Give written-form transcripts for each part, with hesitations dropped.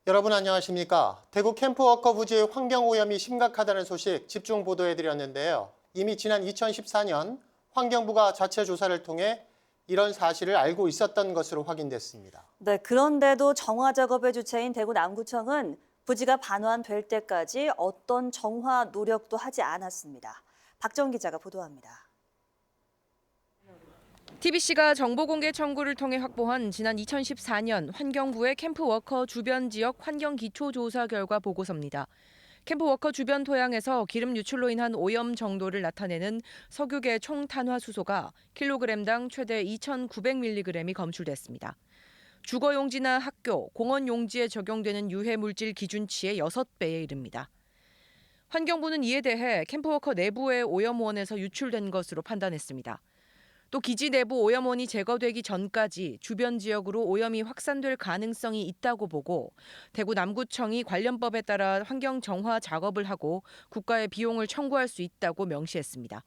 여러분 안녕하십니까? 대구 캠프워커 부지의 환경오염이 심각하다는 소식 집중 보도해드렸는데요. 이미 지난 2014년 환경부가 자체 조사를 통해 이런 사실을 알고 있었던 것으로 확인됐습니다. 네, 그런데도 정화 작업의 주체인 대구 남구청은 부지가 반환될 때까지 어떤 정화 노력도 하지 않았습니다. 박정 기자가 보도합니다. TBC가 정보공개 청구를 통해 확보한 지난 2014년 환경부의 캠프워커 주변 지역 환경 기초조사 결과 보고서입니다. 캠프워커 주변 토양에서 기름 유출로 인한 오염 정도를 나타내는 석유계 총 탄화수소가 킬로그램당 최대 2,900mg이 검출됐습니다. 주거용지나 학교, 공원 용지에 적용되는 유해 물질 기준치의 6배에 이릅니다. 환경부는 이에 대해 캠프워커 내부의 오염원에서 유출된 것으로 판단했습니다. 또 기지 내부 오염원이 제거되기 전까지 주변 지역으로 오염이 확산될 가능성이 있다고 보고 대구 남구청이 관련법에 따라 환경 정화 작업을 하고 국가의 비용을 청구할 수 있다고 명시했습니다.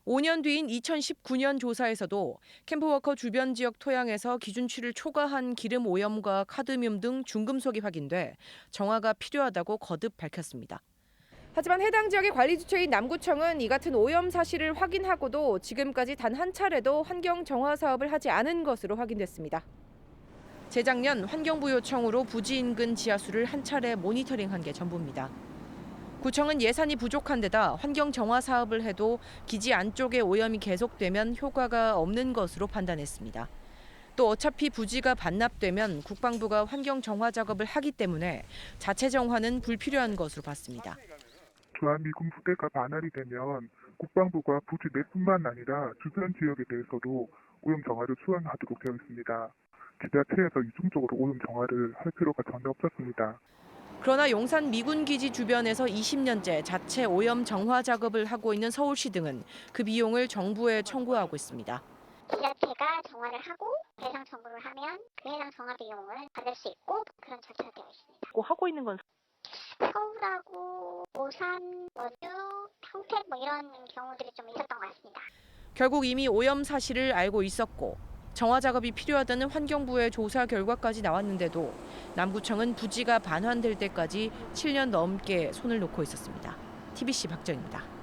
5년 뒤인 2019년 조사에서도 캠프워커 주변 지역 토양에서 기준치를 초과한 기름 오염과 카드뮴 등 중금속이 확인돼 정화가 필요하다고 거듭 밝혔습니다. 하지만 해당 지역의 관리 주체인 남구청은 이 같은 오염 사실을 확인하고도 지금까지 단 한 차례도 환경 정화 사업을 하지 않은 것으로 확인됐습니다. 재작년 환경부 요청으로 부지 인근 지하수를 한 차례 모니터링한 게 전부입니다. 구청은 예산이 부족한 데다 환경 정화 사업을 해도 기지 안쪽에 오염이 계속되면 효과가 없는 것으로 판단했습니다. 또 어차피 부지가 반납되면 국방부가 환경 정화 작업을 하기 때문에 자체 정화는 불필요한 것으로 봤습니다. 주한미군 부대가 반환이 되면 국방부가 부지 내뿐만 아니라 주변 지역에 대해서도 오염 정화를 수행하도록 되어 있습니다. 지자체에서 이중적으로 오염 정화를 할 필요가 전혀 없었습니다. 그러나 용산 미군 기지 주변에서 20년째 자체 오염 정화 작업을 하고 있는 서울시 등은 그 비용을 정부에 청구하고 있습니다. 지자체가 정화를 하고 배상 청구를 하면 그 해당 정화 비용을 받을 수 있고 그런 절차가 되어 있습니다. 하고 있는 건 서울하고 오산, 원주, 평택 이런 경우들이 좀 있었던 것 같습니다. 결국 이미 오염 사실을 알고 있었고 정화 작업이 필요하다는 환경부의 조사 결과까지 나왔는데도 남구청은 부지가 반환될 때까지 7년 넘게 손을 놓고 있었습니다. TBC 박정입니다.